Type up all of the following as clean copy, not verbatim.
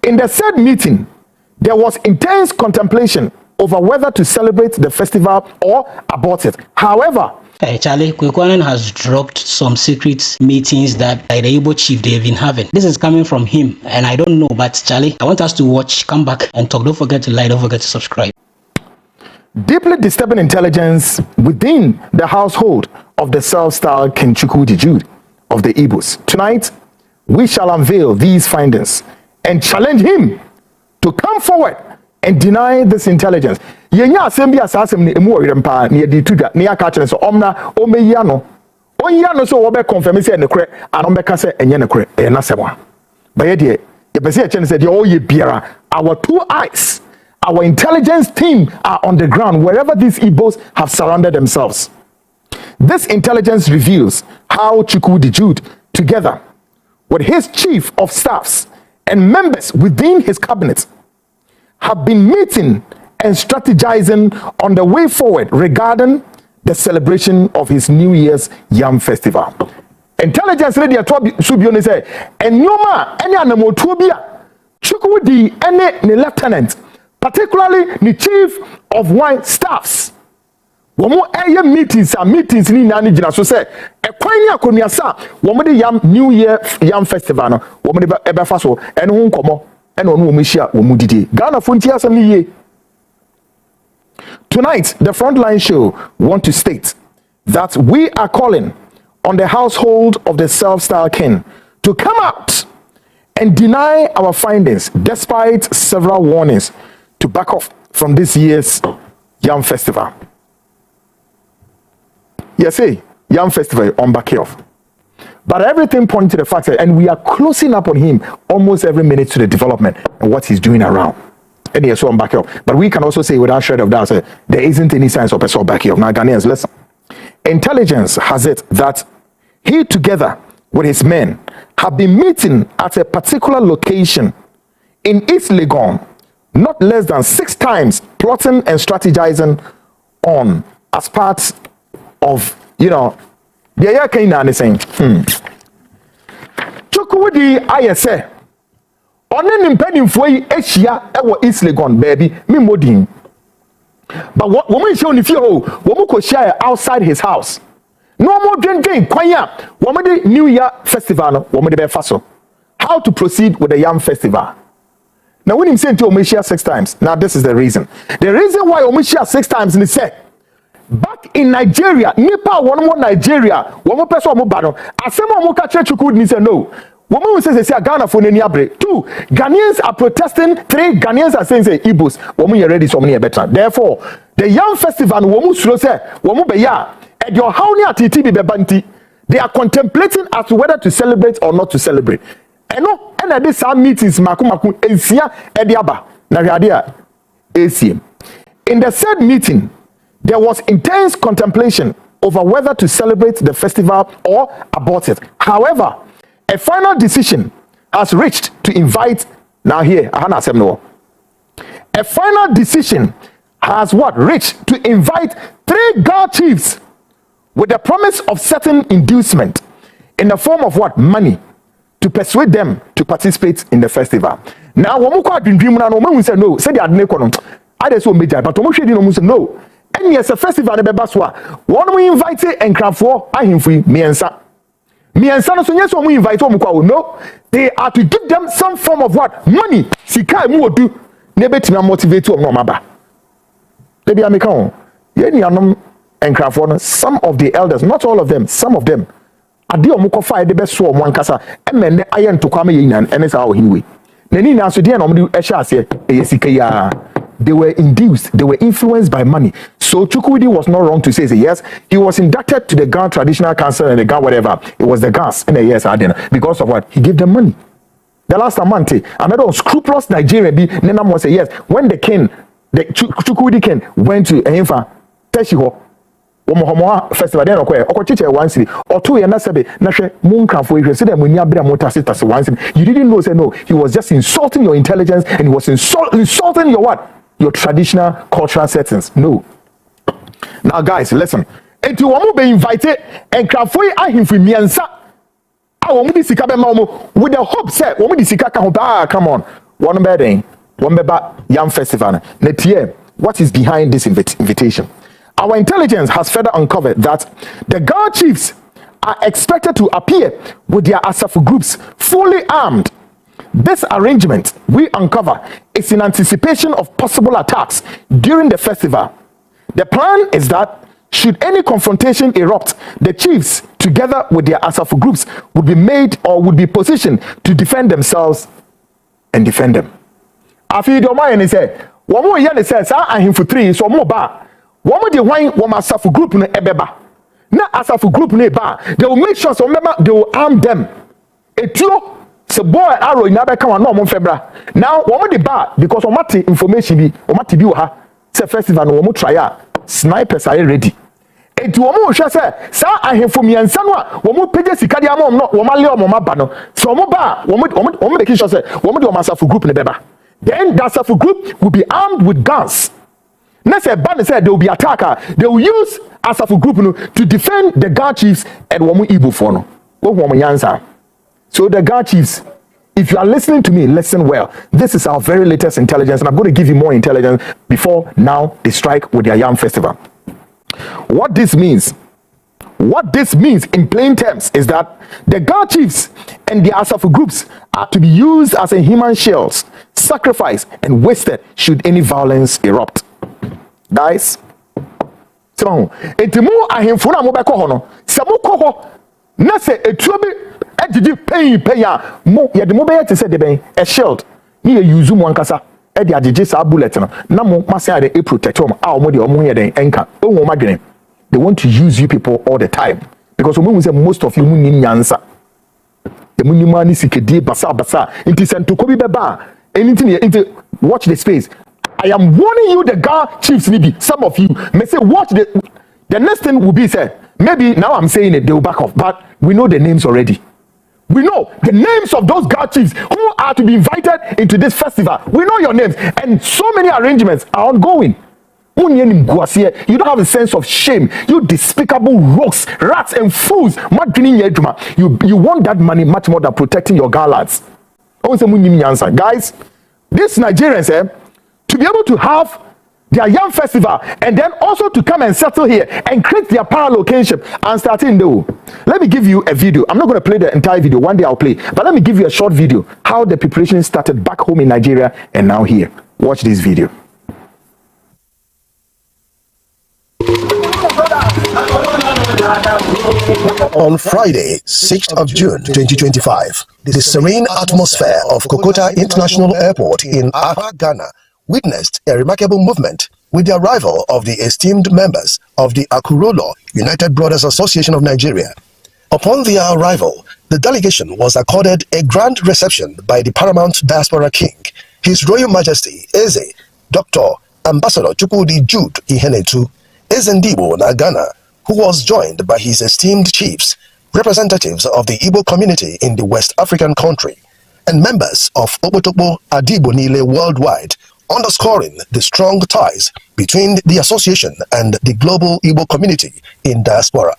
In the said meeting, there was intense contemplation over whether to celebrate the festival or abort it. However, Charlie, Kwekwanen has dropped some secret meetings that the Igbo chief they've been having. This is coming from him, and I don't know, but Charlie, I want us to watch, come back and talk. Don't forget to like, don't forget to subscribe. Deeply disturbing intelligence within the household of the self-styled King Chukwudi Jude of the Igbos. Tonight, we shall unveil these findings and challenge him to come forward and deny this intelligence. Yenya assembly asasem ni emu orempa ni edi tuda ni aka kire so omna omeya no onya no so wo be confirm say nekre anon be ka say enye nekre e na semwa baye de ye be say say de o ye biara. Our two eyes, our intelligence team are on the ground wherever these Igbos have surrounded themselves. This intelligence reveals how Chukwudi Jude, together with his chief of staffs and members within his cabinet, have been meeting and strategizing on the way forward regarding the celebration of his New Year's YAM festival. Intelligence ready to Subione say, and Yoma, any animal Tobia, Chukwudi, any lieutenant, particularly the chief of wine staffs. Womo eye meetings ni nani jina so say e kwan ya konua sa womo de YAM New Year YAM festival no womo de ebe fa so ene ho nkomo ene onu womo hia womo didi Ghana fonti asem ni ye. Tonight, the Frontline Show want to state that we are calling on the household of the self-styled king to come out and deny our findings despite several warnings to back off from this year's YAM festival. Yes, YAM festival on back off. But everything points to the fact that, and we are closing up on him almost every minute to the development and what he's doing around. And yes, so I'm back up. But we can also say without shred of doubt, there isn't any signs of a sort back here. Now, Ghanaians, listen. Intelligence has it that he, together with his men, have been meeting at a particular location in East Legon, not less than 6 times, plotting and strategizing on as part of, the year came down and saying, Chukwudi, I say. Onen impedimfo yi ehia ewo East Legon baby me modin. But what woman show ni fie ho wo mu ko share outside his house. No more dwen kwanya wo me the New Year festival no wo me the be fa so. How to proceed with the YAM festival. Now when him say to o share 6 times. Now this is the reason. The reason why o share 6 times ni say back in Nigeria, nipa one more Nigeria, wo mo person mo ba no. Asem o mo ka kire Chukwudi ni say no. Woman says say Ghana for any abre. 2 Ghanaians are protesting. 3 Ghanaians are saying say Igbos. Woman you ready so many better. Therefore, the YAM festival woman slow say woman be ya. And your how near TT be banti. They are contemplating as to whether to celebrate or not to celebrate. And no, and at this some meetings maku ensia ediaba na radia ACM. In the said meeting, there was intense contemplation over whether to celebrate the festival or abort it. However, a final decision has reached to invite a final decision has reached to invite 3 Ghana chiefs with the promise of certain inducement in the form of money to persuade them to participate in the festival. Now when we dream na no say no say the Adinkra no I dey so major but we no say no and yes a festival na beba so one we invite enkrafo ahemfo miensa. Me and Sana so yes, we invite them. No, they are to give them some form of money. Sika mu odu nebe tima motivate them no maba. They be American. Yeni anom enkrafo no. Some of the elders, not all of them, some of them. Ade omuko fa de be so omo ankasa. Emene aye ntokwa me yinan ene sa wo hinwe. Nani na so de na omo de ehya ase sika ya. They were induced, they were influenced by money. So Chukwudi was not wrong to say yes. He was inducted to the Ghana Traditional Council and the Ghana whatever. It was the GAS in the years I didn't because of what? He gave them money. The last month, another unscrupulous Nigerian be Nana was say yes. When the king, the Chukwudi king went to Enfa, Teshiho, Omohomoa festival then okochiche 1 city or 2 years nasebe nahwe munkafo ehwe say dem nya bra motase tase 1 city. You didn't know say no. He was just insulting your intelligence and he was insulting your what? Your traditional cultural settings. No. Now guys, listen. Enti womu be invited and krafoi ahimfi miensa. Womu di sika be ma womu with the hope say womu di sika ka ho ba come on. one bedding, one beba YAM festival. Netie, what is behind this invitation? Our intelligence has further uncovered that the Guard chiefs are expected to appear with their Asafu groups fully armed. This arrangement we uncover is in anticipation of possible attacks during the festival. The plan is that should any confrontation erupt, the chiefs, together with their Asafu groups, would be made or would be positioned to defend themselves and defend them. Afi do my and say, one more year says, I him for 3 so more bar. One more the wine, one Asafu group no ebeba. Na Asafu group no bar. They will make sure so remember they will arm them. Etio se boy arrow in abe come no febra. Now one more the bar because on mati information be on mati bi ha. Say festival no one more try snipers are ready. Enti wo mo hwe se sa ahemfo miensa no a wo mo pege sika dia mo no wo ma le o mo ba no so mo ba wo mo make sure se wo mo de o Asafu group ne beba. Then the Asafu group will be armed with guns. Next ban said they will be attacker. They will use Asafu group to defend the Guard chiefs and wo mo Igbo for no. Wo mo yansa. So the Guard chiefs, if you are listening to me, listen well. This is our very latest intelligence, and I'm going to give you more intelligence before now they strike with their YAM festival. What this means in plain terms is that the Guard chiefs and the Asafu groups are to be used as a human shields, sacrificed and wasted should any violence erupt. Guys, so etimu ahemfo na mo beko ho no se mo kɔ hɔ na se etuo bi agigi pay a mo ye de mo be yete se de ben a shield ni ye use mo ankasa e de agigi sa bullet no na mo mase ade e protect mo a mo de mo ye den enka ohun ma dwene. They want to use you people all the time because we say most of you mu nim nyansa the munima ni sikedi basa inti sentoko bi beba anything watch the space. I am warning you, the Guard chiefs, maybe some of you may say, watch the next thing will be said. Maybe now I'm saying it, they will back off, but we know the names already. We know the names of those Guard chiefs who are to be invited into this festival. We know your names, and so many arrangements are ongoing. You don't have a sense of shame. You despicable rogues, rats, and fools. You want that money much more than protecting your gallards. Guys, these Nigerians, to be able to have their YAM festival and then also to come and settle here and create their power location and starting though. Let me give you a video. I'm not going to play the entire video. One day I'll play. But let me give you a short video. How the preparation started back home in Nigeria and now here. Watch this video. On Friday, 6th of June 2025, the serene atmosphere of Kokota International Airport in Accra, Ghana, witnessed a remarkable movement with the arrival of the esteemed members of the Akurolo United Brothers Association of Nigeria. Upon their arrival, the delegation was accorded a grand reception by the paramount diaspora king, His Royal Majesty Eze, Dr. Ambassador Chukwudi Jude Ihenetu, Ezendibo na Ghana, who was joined by his esteemed chiefs, representatives of the Igbo community in the West African country, and members of Obotopo Adibonile worldwide, underscoring the strong ties between the association and the global Igbo community in diaspora.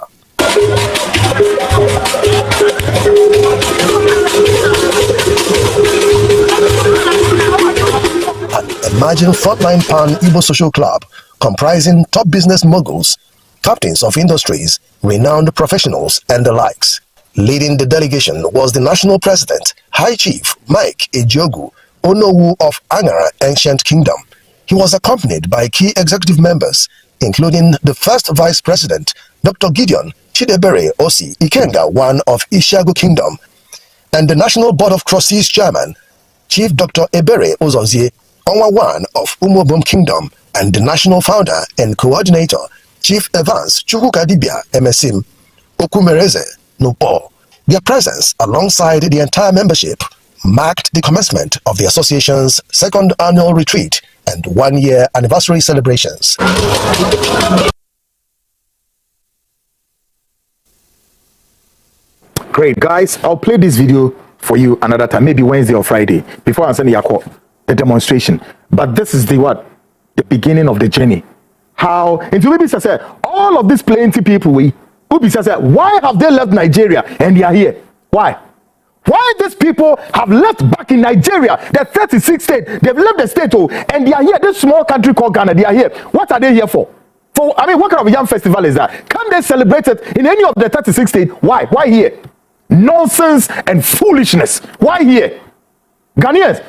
An emerging frontline pan-Igbo social club comprising top business moguls, captains of industries, renowned professionals, and the likes. Leading the delegation was the national president, High Chief Mike Ejiogu Onowu of Angara Ancient Kingdom. He was accompanied by key executive members, including the first vice president, Dr. Gideon Chidebere Osi Ikenga I of Ishagu Kingdom, and the National Board of Trustees chairman, Chief Dr. Ebere Ozozie Onwa I of Umobom Kingdom, and the national founder and coordinator, Chief Evans Chukukadibia MSim Okumereze Nupo. Their presence alongside the entire membership marked the commencement of the association's second annual retreat and one-year anniversary celebrations. Great, guys. I'll play this video for you another time, maybe Wednesday or Friday, before I send the demonstration. But this is the beginning of the journey. How, and maybe say, all of these plenty people, why have they left Nigeria and they are here? Why? Why these people have left back in Nigeria, the 36 state, they've left the state, and they are here, this small country called Ghana, they are here. What are they here for? I mean, what kind of YAM festival is that? Can they celebrate it in any of the 36 states? Why? Why here? Nonsense and foolishness. Why here? Ghanaians,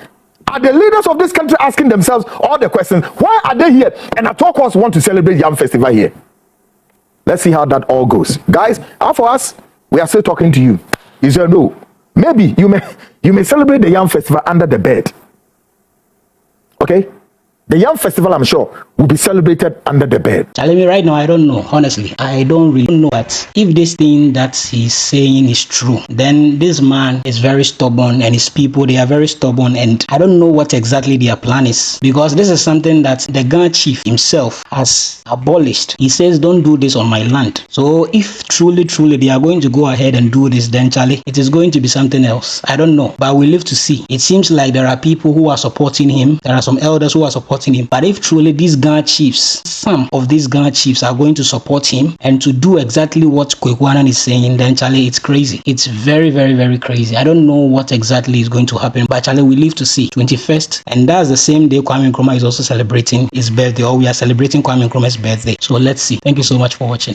are the leaders of this country asking themselves all the questions? Why are they here? And at all costs want to celebrate YAM festival here. Let's see how that all goes. Guys, for us, we are still talking to you. You say no. Maybe you may celebrate the YAM festival under the bed. Okay? The YAM festival, I'm sure, will be celebrated under the bed. Tell me right now, I don't know. Honestly, I don't really know that if this thing that he's saying is true, then this man is very stubborn and his people, they are very stubborn, and I don't know what exactly their plan is, because this is something that the Ghana chief himself has abolished. He says, don't do this on my land. So if truly they are going to go ahead and do this, then Charlie, it is going to be something else. I don't know, but we live to see. It seems like there are people who are supporting him. There are some elders who are supporting him. But if truly these Ghana chiefs, some of these Ghana chiefs are going to support him and to do exactly what Kwekwanan is saying, then Charlie, it's crazy. It's very, very, very crazy. I don't know what exactly is going to happen, but Charlie, we live to see. 21st, and that's the same day Kwame Nkrumah is also celebrating his birthday, or we are celebrating Kwame Nkrumah's birthday. So let's see. Thank you so much for watching.